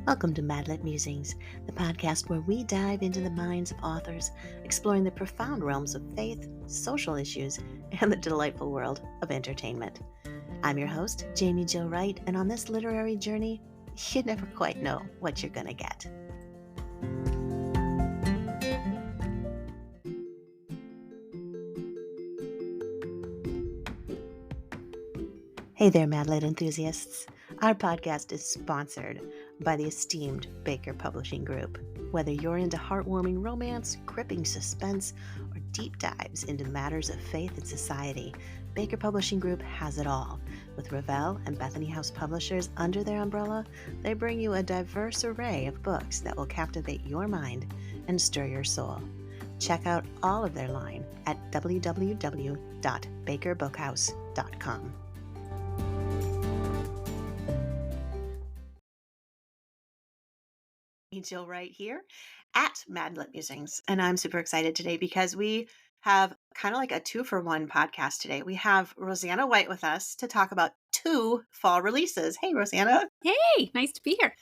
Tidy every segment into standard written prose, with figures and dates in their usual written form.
Welcome to Madlit Musings, the podcast where we dive into the minds of authors, exploring the profound realms of faith, social issues, and the delightful world of entertainment. I'm your host, Jaime Jo Wright, and on this literary journey, you never quite know what you're going to get. Hey there, Madlit enthusiasts. Our podcast is sponsored by the esteemed Baker Publishing Group. Whether you're into heartwarming romance, gripping suspense, or deep dives into matters of faith and society, Baker Publishing Group has it all. With Revell and Bethany House publishers under their umbrella, they bring you a diverse array of books that will captivate your mind and stir your soul. Check out all of their line at www.bakerbookhouse.com. Jill Wright here at Madlit Musings, and I'm super excited today because we have kind of like a 2-for-1 podcast today. We have Rosanna White with us to talk about 2 fall releases. Hey, Rosanna. Hey, nice to be here.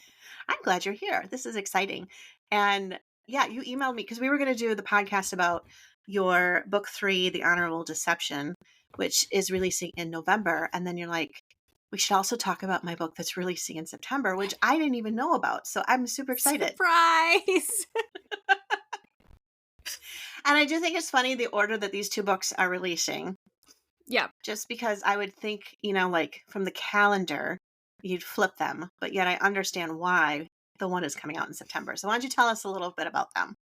I'm glad you're here. This is exciting. And yeah, you emailed me because we were going to do the podcast about your book 3, The Honorable Deception, which is releasing in November. And then you're like, we should also talk about my book that's releasing in September, which I didn't even know about. So I'm super excited. Surprise! And I do think it's funny the order that these 2 books are releasing. Yeah. Just because I would think, like from the calendar, you'd flip them. But yet I understand why the one is coming out in September. So why don't you tell us a little bit about them?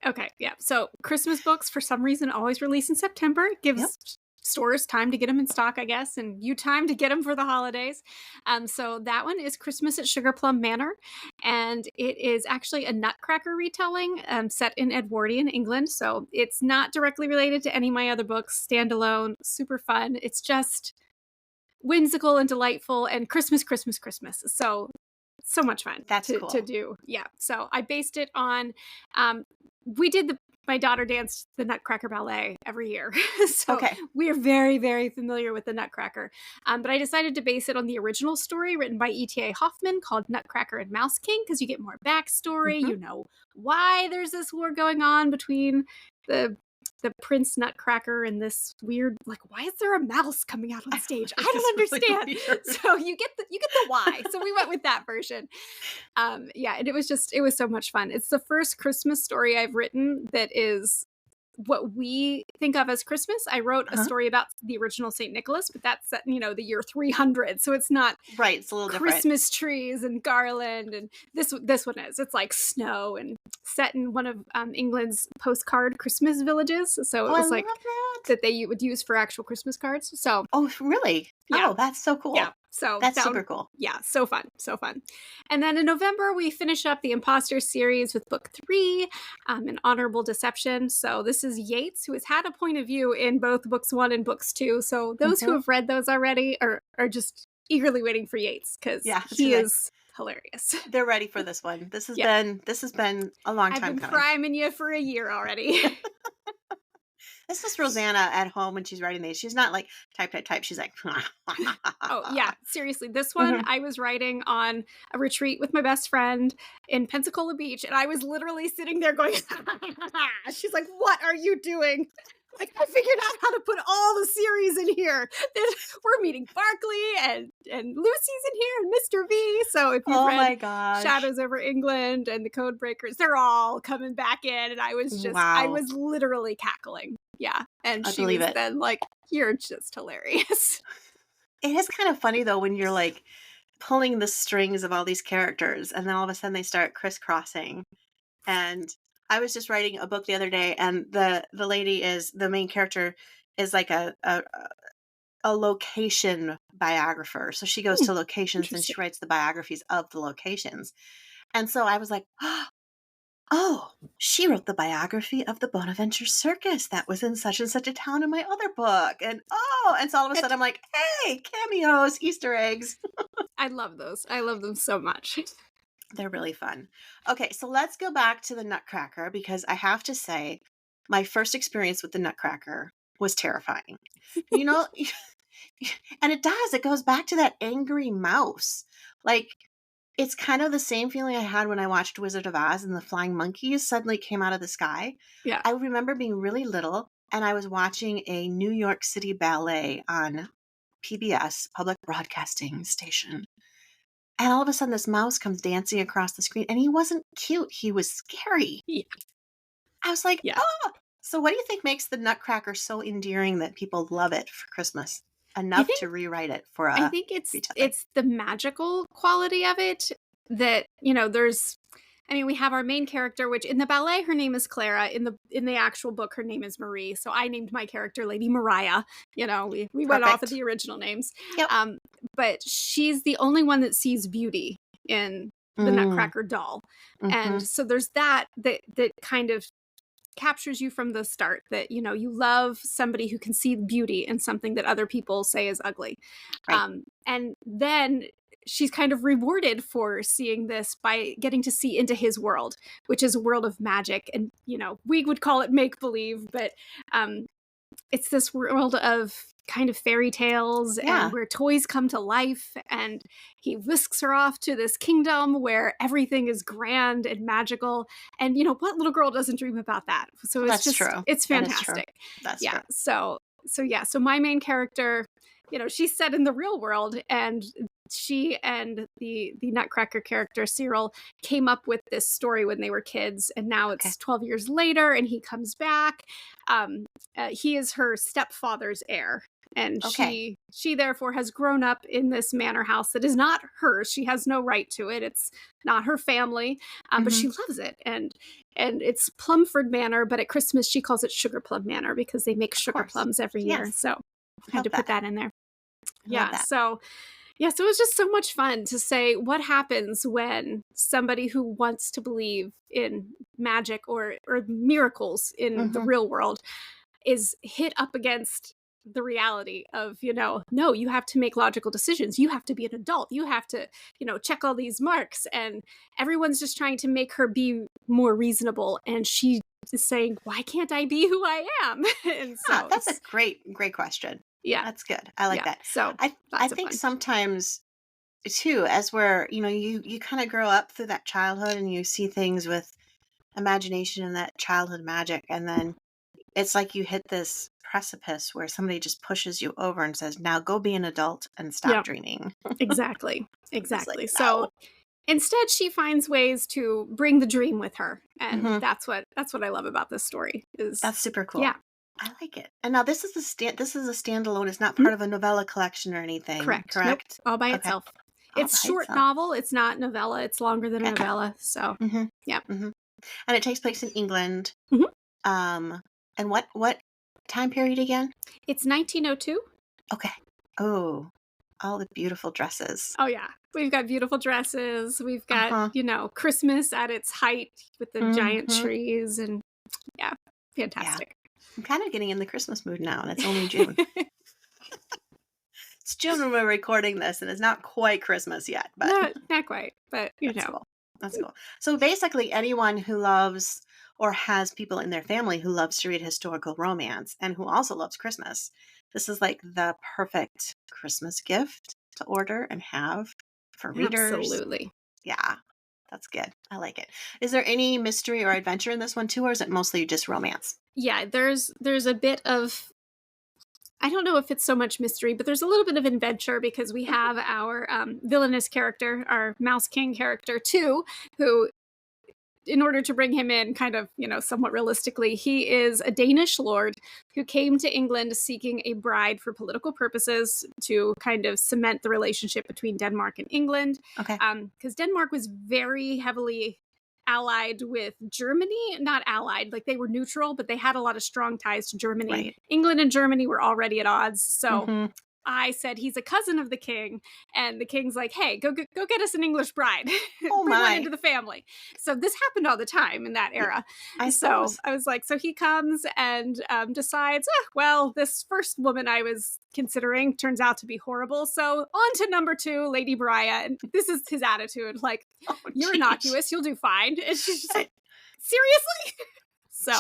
Okay, yeah. So Christmas books, for some reason, always release in September. It gives stores time to get them in stock, I guess, and you time to get them for the holidays. So that one is Christmas at Sugarplum Manor, and it is actually a Nutcracker retelling set in Edwardian England. So it's not directly related to any of my other books, standalone, super fun. It's just whimsical and delightful and Christmas. So much fun. That's cool to do. Yeah. So I based it on, my daughter danced the Nutcracker Ballet every year. So we're very, very familiar with the Nutcracker. But I decided to base it on the original story written by E.T.A. Hoffman called Nutcracker and Mouse King, because you get more backstory. You know why there's this war going on between the Prince Nutcracker and this weird, why is there a mouse coming out on stage? I don't understand. Really, so you get the why. So we went with that version. And it was so much fun. It's the first Christmas story I've written that is what we think of as Christmas. I wrote a story about the original St. Nicholas, but that's set in, the year 300. So it's not it's a little Christmas different. Trees and garland. And this one is. It's like snow and set in one of England's postcard Christmas villages. So it was that they would use for actual Christmas cards. So really? Yeah. Oh, that's so cool. Yeah. So that's super cool. Yeah, so fun. And then in November, we finish up the Imposters series with book 3, An Honorable Deception. So this is Yates, who has had a point of view in both books 1 and books 2. So those who have read those already are just eagerly waiting for Yates, because he is hilarious. They're ready for this one. This has been a long time coming. I've been priming you for a year already. This is Rosanna at home when she's writing these. She's not like type. She's like, oh yeah, seriously. This one I was writing on a retreat with my best friend in Pensacola Beach, and I was literally sitting there going, she's like, what are you doing? Like, I figured out how to put all the series in here. We're meeting Barkley and Lucy's in here and Mr. V. So if you've read Shadows Over England and The Codebreakers, they're all coming back in. And I was I was literally cackling. Yeah. And she was then like, you're just hilarious. It is kind of funny though, when you're like pulling the strings of all these characters and then all of a sudden they start crisscrossing. And I was just writing a book the other day, and the lady the main character is like a location biographer. So she goes to locations and she writes the biographies of the locations. And so I was like, oh, she wrote the biography of the Bonaventure Circus that was in such and such a town in my other book. And so all of a sudden I'm like, hey, cameos, Easter eggs. I love those. I love them so much. They're really fun. Okay, so let's go back to the Nutcracker, because I have to say my first experience with the Nutcracker was terrifying. And it goes back to that angry mouse. Like, It's kind of the same feeling I had when I watched Wizard of Oz and the flying monkeys suddenly came out of the sky. Yeah. I remember being really little and I was watching a New York City ballet on PBS, public broadcasting station. And all of a sudden this mouse comes dancing across the screen and he wasn't cute. He was scary. Yeah. I was like, Yeah. oh. So what do you think makes the Nutcracker so endearing that people love it for Christmas enough to rewrite it for a I think it's the magical quality of it that, we have our main character, which in the ballet her name is Clara. In the actual book her name is Marie. So I named my character Lady Mariah. We went off of the original names. Yep. But she's the only one that sees beauty in the Nutcracker doll. Mm-hmm. And so there's that kind of captures you from the start, that you love somebody who can see beauty in something that other people say is ugly. Right. And then she's kind of rewarded for seeing this by getting to see into his world, which is a world of magic. And we would call it make-believe, but it's this world of kind of fairy tales and where toys come to life, and he whisks her off to this kingdom where everything is grand and magical. And what little girl doesn't dream about that? So it's true. It's fantastic. That's true. So my main character, she's set in the real world, and she and the Nutcracker character Cyril came up with this story when they were kids, and now it's 12 years later and he comes back. He is her stepfather's heir, and she therefore has grown up in this manor house that is not hers. She has no right to it. It's not her family, but she loves it. And it's Plumford Manor, but at Christmas she calls it Sugarplum Manor because they make sugar plums every year. So I had to put that in there. So it was just so much fun to say, what happens when somebody who wants to believe in magic or miracles in the real world is hit up against the reality of, no, you have to make logical decisions. You have to be an adult. You have to, check all these marks. And everyone's just trying to make her be more reasonable. And she is saying, why can't I be who I am? And so that's a great question. Yeah. That's good. I like that. So I think sometimes too, as we're, you kind of grow up through that childhood and you see things with imagination and that childhood magic. And then it's like you hit this precipice where somebody just pushes you over and says, now go be an adult and stop dreaming. Exactly. Like, so instead she finds ways to bring the dream with her. And that's what I love about this story. That's super cool. Yeah. I like it. And now this is a standalone. It's not part of a novella collection or anything. Correct? Nope. All by itself. It's short novel. It's not novella. It's longer than a novella. So yeah. And it takes place in England. And what time period again? It's 1902. Okay. Oh, all the beautiful dresses. Oh yeah. We've got beautiful dresses. We've got, Christmas at its height with the giant trees, and fantastic. Yeah. I'm kind of getting in the Christmas mood now, and it's only June. It's June when we're recording this, and it's not quite Christmas yet. But not quite, but That's cool. So basically, anyone who loves or has people in their family who loves to read historical romance and who also loves Christmas, this is like the perfect Christmas gift to order and have for readers. Absolutely. Yeah, that's good. I like it. Is there any mystery or adventure in this one too, or is it mostly just romance? Yeah, there's a bit of, I don't know if it's so much mystery, but there's a little bit of adventure because we have our villainous character, our Mouse King character too, who, in order to bring him in kind of, somewhat realistically, he is a Danish lord who came to England seeking a bride for political purposes to kind of cement the relationship between Denmark and England. Okay. Because Denmark was very heavily allied with Germany, not allied, like they were neutral, but they had a lot of strong ties to Germany. Right. England and Germany were already at odds. So I said, he's a cousin of the king. And the king's like, hey, go get us an English bride. Oh, bring one into the family. So this happened all the time in that era. I was like, so he comes and decides, well, this first woman I was considering turns out to be horrible. So on to number 2, Lady Mariah. And this is his attitude. Like, you're innocuous. You'll do fine. And she's just like, seriously? So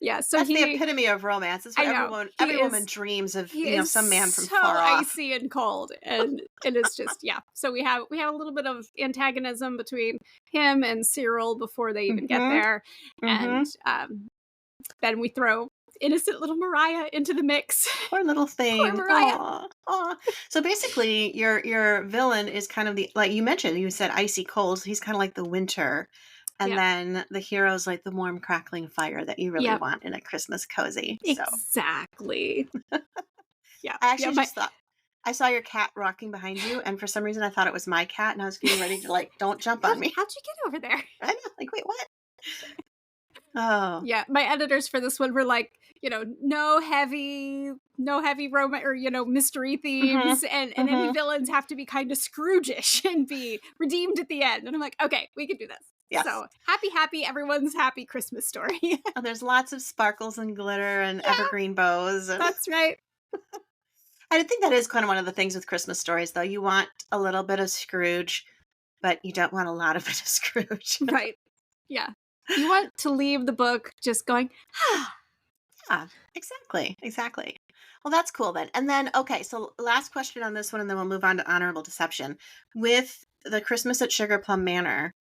Yeah, so that's the epitome of romance. It's what every woman dreams of, some man from far off. Icy and cold, and it's just So we have a little bit of antagonism between him and Cyril before they even get there, and then we throw innocent little Mariah into the mix. Poor little thing. Poor Mariah. Aww. So basically, your villain is kind of like you mentioned. You said icy cold. So he's kind of like the winter. And then the hero's like the warm, crackling fire that you really want in a Christmas cozy. So. Exactly. Yeah. I actually just thought, I saw your cat rocking behind you, and for some reason I thought it was my cat, and I was getting ready to don't jump on me. How'd you get over there? I know, wait, what? Oh. Yeah, my editors for this one were like, no heavy romance or, mystery themes, and any villains have to be kind of Scrooge-ish and be redeemed at the end. And I'm like, okay, we can do this. Yes. So happy, everyone's happy Christmas story. And there's lots of sparkles and glitter and evergreen bows. That's right. I think that is kind of one of the things with Christmas stories, though. You want a little bit of Scrooge, but you don't want a lot of it of Scrooge. Right. Yeah. You want to leave the book just going, Yeah, exactly. Well, that's cool then. And then, okay, so last question on this one, and then we'll move on to Honorable Deception. With the Christmas at Sugarplum Manor,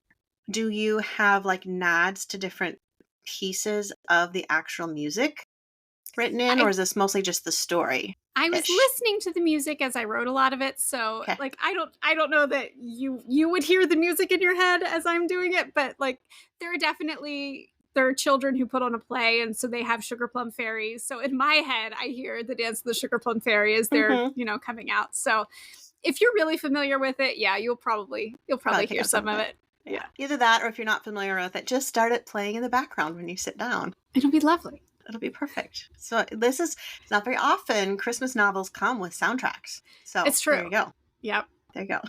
do you have nods to different pieces of the actual music written in, or is this mostly just the story? I was listening to the music as I wrote a lot of it, so I don't know that you would hear the music in your head as I'm doing it, but there are children who put on a play, and so they have Sugarplum fairies. So in my head, I hear the Dance of the Sugarplum Fairy as they're coming out. So if you're really familiar with it, you'll probably hear some of it. Yeah, either that, or if you're not familiar with it, just start it playing in the background when you sit down. It'll be lovely. It'll be perfect. So it's not very often Christmas novels come with soundtracks. So it's true. There you go. Yep. There you go.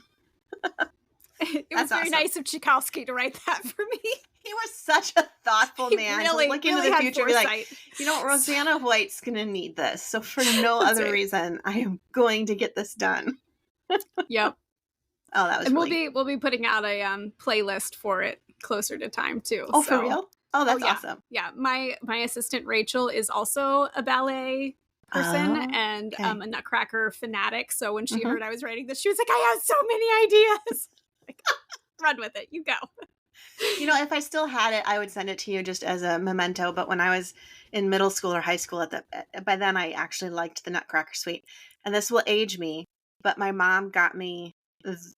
It was very nice of Tchaikovsky to write that for me. He was such a thoughtful man. Really, look into the future and be like, Rosanna White's going to need this. So for no other reason, I am going to get this done. Yep. Oh, that was and we'll be putting out a playlist for it closer to time too. Oh, for real? Oh, that's awesome. Yeah, my assistant Rachel is also a ballet person and a Nutcracker fanatic. So when she heard I was writing this, she was like, I have so many ideas. Run with it. You go. If I still had it, I would send it to you just as a memento. But when I was in middle school or high school, by then I actually liked the Nutcracker Suite. And this will age me, but my mom got me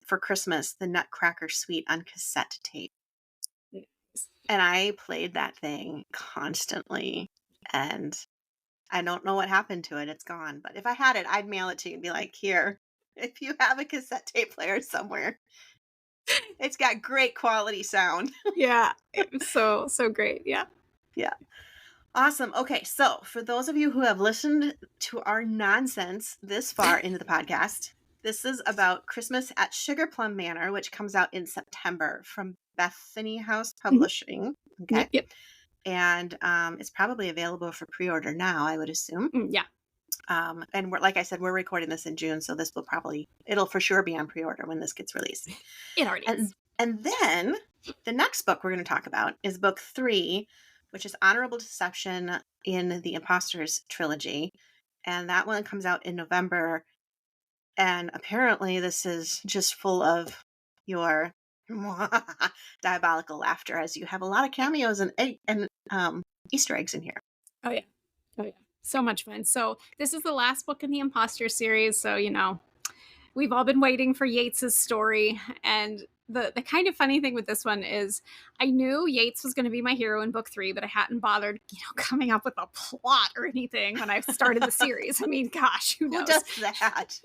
for Christmas the Nutcracker Suite on cassette tape. And I played that thing constantly, and I don't know what happened to it. It's gone. But if I had it, I'd mail it to you and be like, here, if you have a cassette tape player somewhere, it's got great quality sound. Yeah. It was so great. Yeah. Yeah. Awesome. Okay. So for those of you who have listened to our nonsense this far into the podcast, this is about Christmas at Sugarplum Manor, which comes out in September from Bethany House Publishing. Okay. Yep. And it's probably available for pre-order now, I would assume. Yeah. And like I said, we're recording this in June, so it'll for sure be on pre-order when this gets released. It already is. And then the next book we're going to talk about is book 3, which is Honorable Deception in the Imposters trilogy. And that one comes out in November. And apparently this is just full of your diabolical laughter, as you have a lot of cameos and Easter eggs in here. Oh yeah. So much fun. So this is the last book in the Imposter series. So, we've all been waiting for Yates's story. And the kind of funny thing with this one is I knew Yates was going to be my hero in book 3, but I hadn't bothered, coming up with a plot or anything when I started the series. I mean, gosh, who knows? Who does that?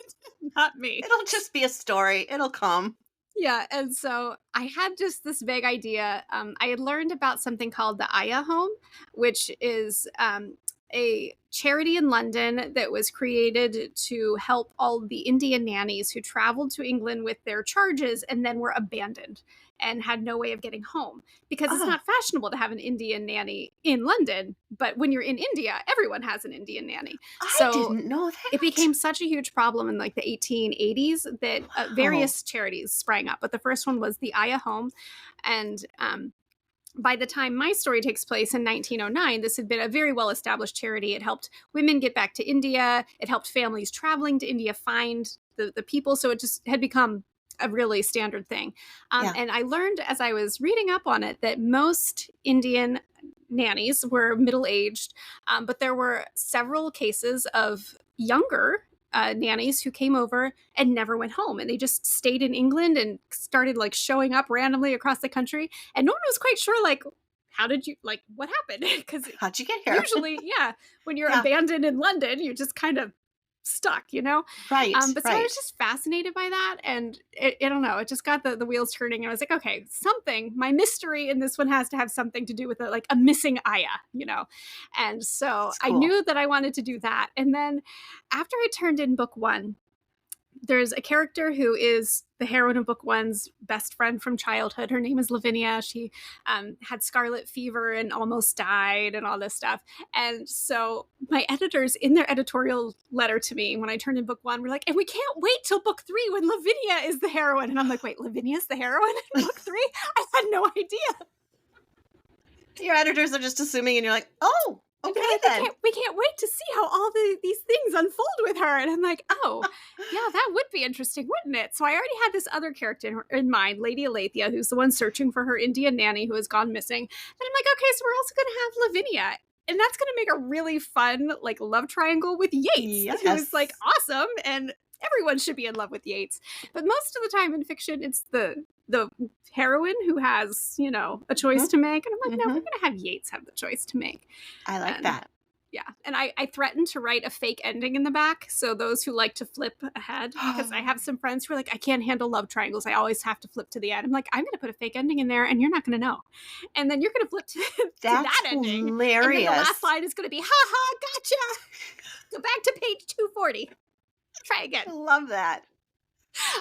Not me. It'll just be a story. It'll come. Yeah, and so I had just this vague idea. I had learned about something called the Aya Home, which is a charity in London that was created to help all the Indian nannies who traveled to England with their charges and then were abandoned and had no way of getting home, because it's not fashionable to have an Indian nanny in London, but when you're in India, everyone has an Indian nanny. I didn't know that. It became such a huge problem in the 1880s that various charities sprang up, but the first one was the Aya Home, and by the time my story takes place in 1909, this had been a very well-established charity. It helped women get back to India. It helped families traveling to India find the people. So it just had become a really standard thing. And I learned as I was reading up on it that most Indian nannies were middle-aged, but there were several cases of younger nannies who came over and never went home, and they just stayed in England and started like showing up randomly across the country, and no one was quite sure like, how did you, like, what happened? Because how'd you get here? Usually, when you're abandoned in London, you're just kind of stuck, Right. But so I was just fascinated by that, and I don't know, it just got the wheels turning, and I was like, okay, my mystery in this one has to have something to do with it, like a missing Aya, and so cool. I knew that I wanted to do that. And then after I turned in book 1, there's a character who is the heroine of book 1's best friend from childhood. Her name is Lavinia. She had scarlet fever and almost died and all this stuff. And so my editors, in their editorial letter to me when I turned in book 1, were like, and we can't wait till book 3 when Lavinia is the heroine. And I'm like, wait, Lavinia's the heroine in book 3? I had no idea. Your editors are just assuming, and you're like, oh, okay, then. We can't wait to see how all these things unfold with her. And I'm like, oh, yeah, that would be interesting, wouldn't it? So I already had this other character in mind, Lady Alethea, who's the one searching for her Indian nanny who has gone missing. And I'm like, okay, so we're also going to have Lavinia. And that's going to make a really fun, like, love triangle with Yates, who's, like, awesome. And everyone should be in love with Yates. But most of the time in fiction, it's the heroine who has, a choice to make. And I'm like, no, we're going to have Yates have the choice to make. I like that. Yeah. And I threatened to write a fake ending in the back. So those who like to flip ahead, because I have some friends who are like, I can't handle love triangles. I always have to flip to the end. I'm like, I'm going to put a fake ending in there and you're not going to know. And then you're going to flip to that ending. Hilarious. And then the last line is going to be, ha ha, gotcha. Go back to page 240. Try again. I love that.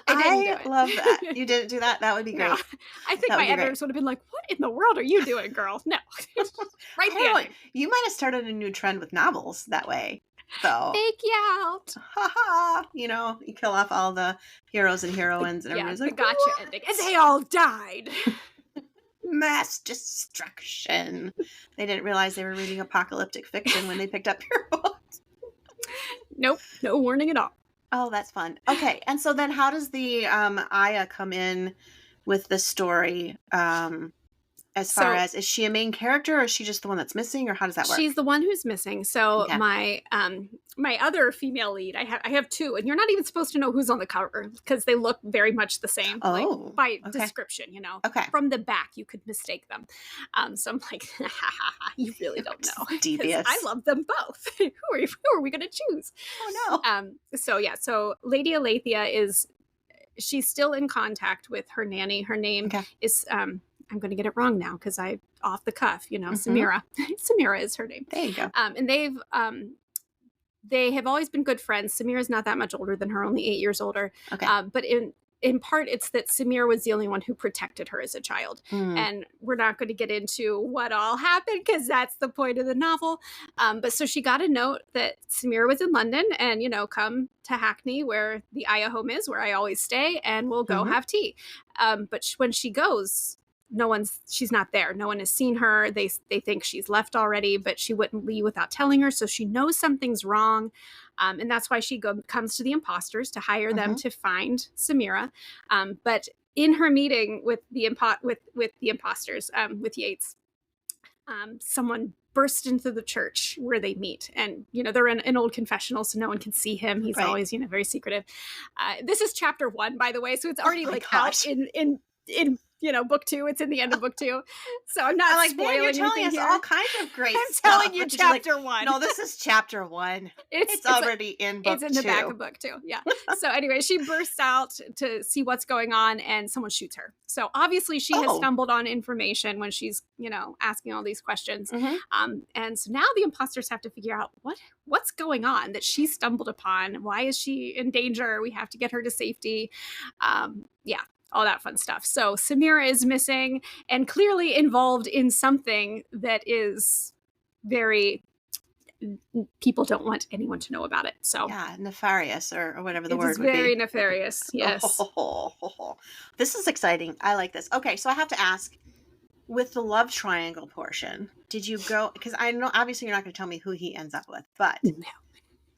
I love that. You didn't do that? That would be great. No. I think my editors would have been like, what in the world are you doing, girl? No. Right there. You might have started a new trend with novels that way. So fake you out. Ha ha. You kill off all the heroes and heroines and everyone's like, the gotcha ending. And they all died. Mass destruction. They didn't realize they were reading apocalyptic fiction when they picked up your book. Nope. No warning at all. Oh, that's fun. Okay. And so then how does the Aya come in with the story? As far as, is she a main character or is she just the one that's missing, or how does that work? She's the one who's missing. So my other female lead, I have 2, and you're not even supposed to know who's on the cover because they look very much the same. Oh, by description, Okay. From the back, you could mistake them. So I'm like, you really don't know. Devious. I love them both. Who are we going to choose? Oh no. So Lady Alethea she's still in contact with her nanny. Her name is I'm going to get it wrong now because I off the cuff, Samira. Samira is her name. There you go. And they have always been good friends. Samira's not that much older than her, only 8 years older. Okay. But in part, it's that Samira was the only one who protected her as a child. And we're not going to get into what all happened because that's the point of the novel. But so she got a note that Samira was in London and, come to Hackney where the Aya home is, where I always stay, and we'll go have tea. But when she goes, she's not there. No one has seen her. They think she's left already, but she wouldn't leave without telling her. So she knows something's wrong. And that's why she comes to the Imposters to hire them to find Samira. But in her meeting with the Imposters, with Yates, someone burst into the church where they meet. And, they're in an old confessional, so no one can see him. He's always, very secretive. This is chapter 1, by the way. So it's already out in book 2. It's in the end of book 2. So I'm not spoiling you're telling us here. all kinds of great I'm stuff. telling you chapter 1. No, this is chapter 1. It's already in book 2. It's in the back of book 2. Yeah. So anyway, she bursts out to see what's going on and someone shoots her. So obviously she has stumbled on information when she's, asking all these questions. And so now the imposters have to figure out what's going on that she stumbled upon. Why is she in danger? We have to get her to safety. All that fun stuff. So Samira is missing and clearly involved in something that is very, people don't want anyone to know about it. So nefarious or whatever the word would be. It's very nefarious. Yes. This is exciting. I like this. Okay. So I have to ask, with the love triangle portion, did you go, because I know obviously you're not going to tell me who he ends up with, but No.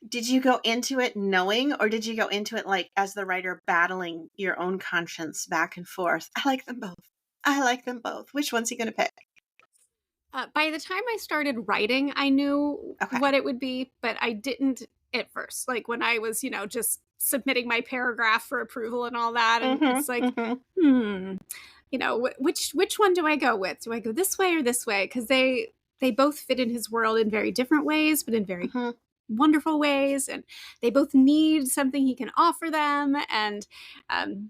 did you go into it knowing, or did you go into it like as the writer battling your own conscience back and forth? I like them both. I like them both. Which one's he going to pick? By the time I started writing, I knew Okay. what it would be, but I didn't at first. Like when I was, just submitting my paragraph for approval and all that, and it's like, which one do I go with? Do I go this way or this way? Because they both fit in his world in very different ways, but in very wonderful ways, and they both need something he can offer them, and it's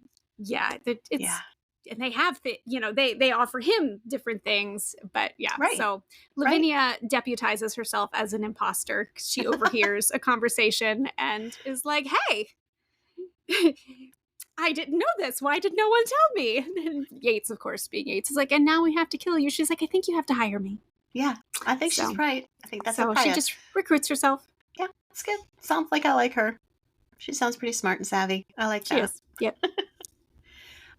and they have they offer him different things, but so Lavinia deputizes herself as an imposter. She overhears a conversation and is like, hey, I didn't know this. Why did no one tell me? And Yates, of course, being Yates, is like, and now we have to kill you. She's like, I think you have to hire me. Yeah, I think she's right. I think that's so she just recruits herself. Yeah, that's good. Sounds like I like her. She sounds pretty smart and savvy. I like that. She is. Yep.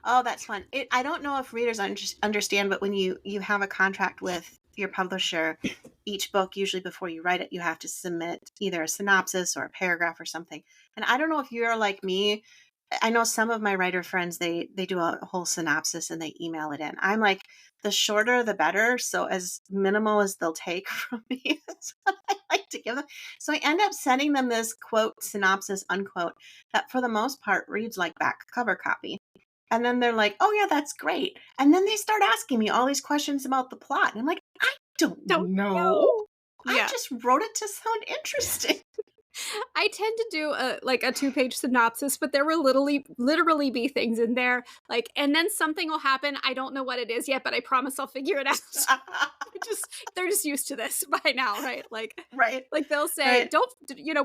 Oh, that's fun. I don't know if readers understand, but when you have a contract with your publisher, each book, usually before you write it, you have to submit either a synopsis or a paragraph or something. And I don't know if you're like me. I know some of my writer friends, they do a whole synopsis and they email it in. I'm like, the shorter, the better. So as minimal as they'll take from me, that's what I like to give them. So I end up sending them this quote, synopsis, unquote, that for the most part reads like back cover copy. And then they're like, oh, yeah, that's great. And then they start asking me all these questions about the plot. And I'm like, I don't know. I just wrote it to sound interesting. I tend to do a 2-page synopsis, but there will literally be things in there. And then something will happen. I don't know what it is yet, but I promise I'll figure it out. They're just used to this by now, right? Right. Like they'll say, don't,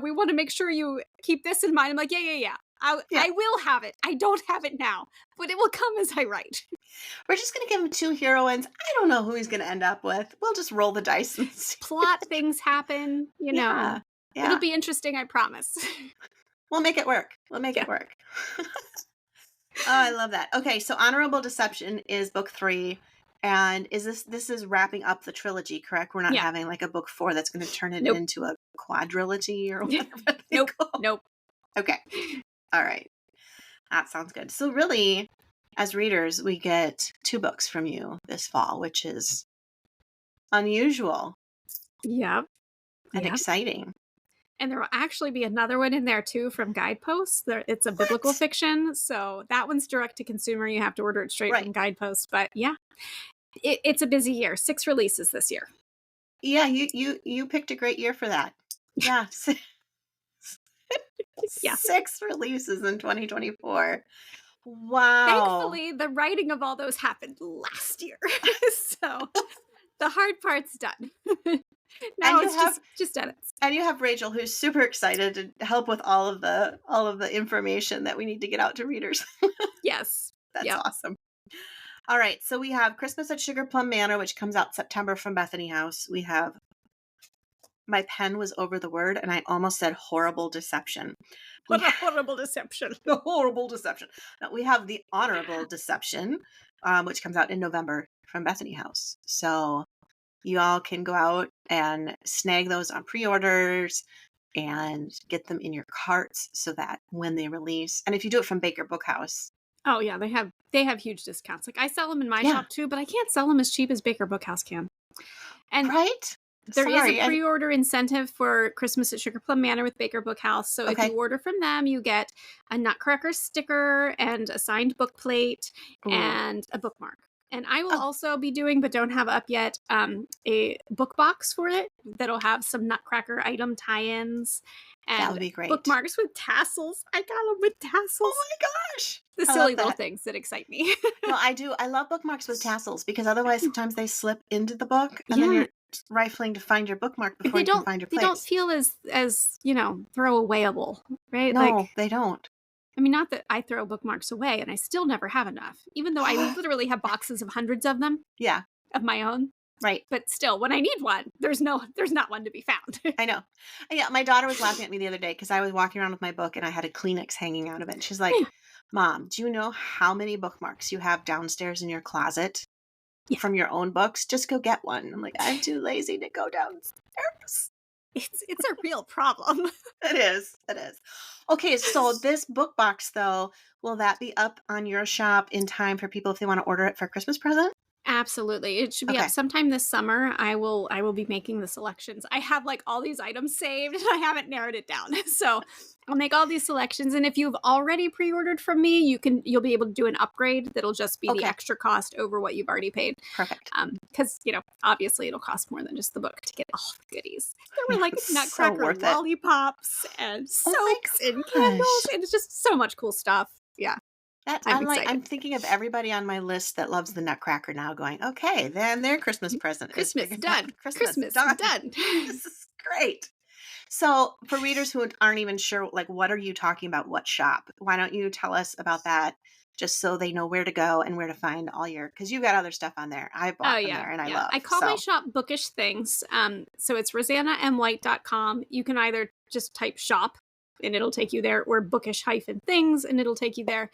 we want to make sure you keep this in mind. I'm like, yeah. I will have it. I don't have it now, but it will come as I write. We're just going to give him 2 heroines. I don't know who he's going to end up with. We'll just roll the dice and see. Plot things happen, know. Yeah. It'll be interesting, I promise. We'll make it work. It work. Oh, I love that. Okay, so Honorable Deception is book 3. And this is wrapping up the trilogy, correct? We're not having like a book 4 that's going to turn it into a quadrilogy or whatever. Nope. Okay. All right. That sounds good. So really, as readers, we get 2 books from you this fall, which is unusual. Yeah. And exciting. And there will actually be another one in there too from Guideposts. It's a biblical fiction, so that one's direct to consumer. You have to order it straight from Guideposts. But it's a busy year. 6 releases this year. Yeah, you picked a great year for that. Yeah. 6 releases in 2024. Wow. Thankfully, the writing of all those happened last year, so the hard part's done. Now it's just edits. And you have Rachel, who's super excited to help with all of the information that we need to get out to readers. Yes. That's awesome. All right. So we have Christmas at Sugarplum Manor, which comes out September from Bethany House. We have My pen was over the word and I almost said horrible deception. What a horrible deception. The horrible deception. Now, we have the Honorable Deception, which comes out in November from Bethany House. So you all can go out and snag those on pre-orders and get them in your carts so that when they release, and if you do it from Baker Bookhouse. Oh yeah, they have huge discounts. Like I sell them in my shop too, but I can't sell them as cheap as Baker Bookhouse can. And there is a pre-order incentive for Christmas at Sugarplum Manor with Baker Bookhouse. So if you order from them, you get a Nutcracker sticker and a signed book plate and a bookmark. And I will also be doing, but don't have up yet, a book box for it that'll have some Nutcracker item tie-ins. And that would be great. Bookmarks with tassels. I got them with tassels. Oh my gosh. The silly little things that excite me. Well, I do. I love bookmarks with tassels because otherwise sometimes they slip into the book and then you're rifling to find your bookmark before you can find your place. They don't feel as throwawayable, right? No, they don't. I mean, not that I throw bookmarks away and I still never have enough, even though I literally have boxes of hundreds of them. Yeah. Of my own. Right. But still, when I need one, there's not one to be found. I know. Yeah, my daughter was laughing at me the other day because I was walking around with my book and I had a Kleenex hanging out of it. And she's like, Mom, do you know how many bookmarks you have downstairs in your closet? from your own books, just go get one. I'm like, I'm too lazy to go downstairs. It's a real problem. It is. It is. Okay, so this book box, though, will that be up on your shop in time for people if they want to order it for a Christmas present? Absolutely. It should be up sometime this summer. I will be making the selections. I have like all these items saved and I haven't narrowed it down. So I'll make all these selections. And if you've already pre-ordered from me, you'll be able to do an upgrade that'll just be the extra cost over what you've already paid. Perfect. Because, obviously it'll cost more than just the book to get all the goodies. There were like nutcracker lollipops and soaps and candles. And it's just so much cool stuff. Yeah. I'm thinking of everybody on my list that loves the Nutcracker now going, okay, then their Christmas present is done. Christmas done. This is great. So for readers who aren't even sure, like, what are you talking about? What shop? Why don't you tell us about that just so they know where to go and where to find all your, because you've got other stuff on there. I bought them there and I love. I call my shop Bookish Things. So it's RosannaMWhite.com. You can either just type shop and it'll take you there, or bookish-things and it'll take you there.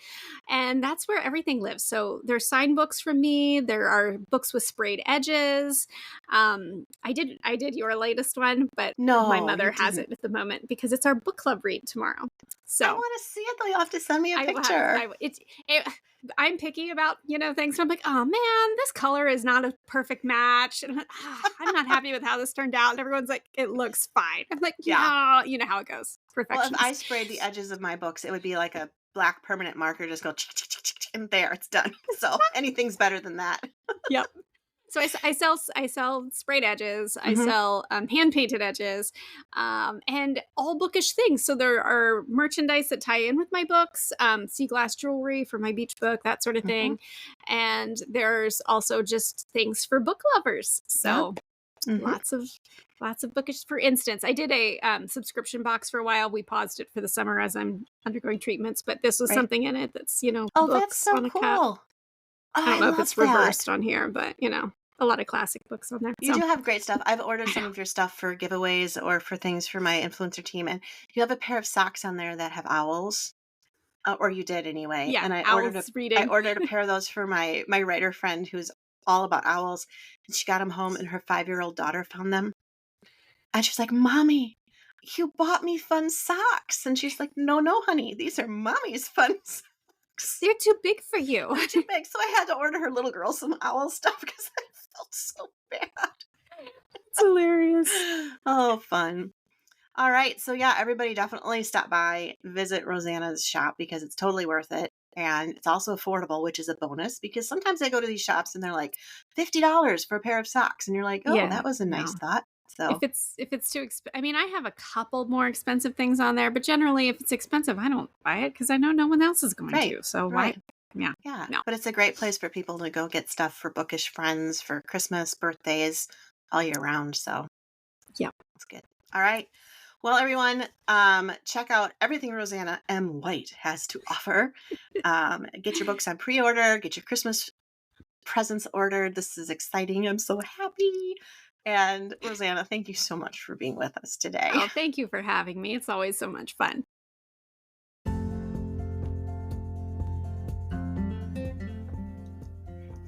And that's where everything lives. So there's signed books from me. There are books with sprayed edges. I did your latest one, but my mother has it at the moment because it's our book club read tomorrow. So I want to see it though. You'll have to send me a picture. I'm picky about, things. So I'm like, oh man, this color is not a perfect match. And I'm not happy with how this turned out. And everyone's like, it looks fine. I'm like, yeah, you know how it goes. Perfectionist. Well, if I sprayed the edges of my books, it would be like a black permanent marker, just go and there, it's done. So anything's better than that. Yep. So I sell sprayed edges. I sell hand painted edges, and all bookish things. So there are merchandise that tie in with my books, sea glass jewelry for my beach book, that sort of thing. And there's also just things for book lovers. So lots of bookish. For instance, I did a subscription box for a while. We paused it for the summer as I'm undergoing treatments, but this was something in it that's books that's so on a cool. I don't know if it's reversed on here, but a lot of classic books on there. You do have great stuff. I've ordered some of your stuff for giveaways or for things for my influencer team, and you have a pair of socks on there that have owls, or you did anyway. Yeah, and I ordered a pair of those for my writer friend who's all about owls, and she got them home, and her 5-year-old daughter found them, and she's like, "Mommy, you bought me fun socks," and she's like, "No, honey, these are Mommy's fun socks. They're too big for you." They're too big. So I had to order her little girl some owl stuff because I felt so bad. It's hilarious. Oh, fun. All right. So yeah, everybody definitely stop by, visit Rosanna's shop because it's totally worth it. And it's also affordable, which is a bonus because sometimes I go to these shops and they're like $50 for a pair of socks. And you're like, oh, that was a nice thought. So if it's too expensive, I mean, I have a couple more expensive things on there, but generally if it's expensive, I don't buy it because I know no one else is going to. So why? Yeah. No. But it's a great place for people to go get stuff for bookish friends, for Christmas, birthdays, all year round. So that's good. All right. Well, everyone, check out everything Rosanna M. White has to offer. Get your books on pre-order, get your Christmas presents ordered. This is exciting. I'm so happy. And Rosanna, thank you so much for being with us today. Oh, thank you for having me. It's always so much fun.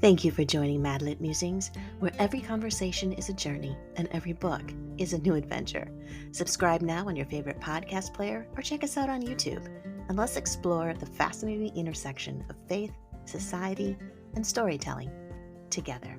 Thank you for joining Madlit Musings, where every conversation is a journey and every book is a new adventure. Subscribe now on your favorite podcast player or check us out on YouTube, and let's explore the fascinating intersection of faith, society, and storytelling together.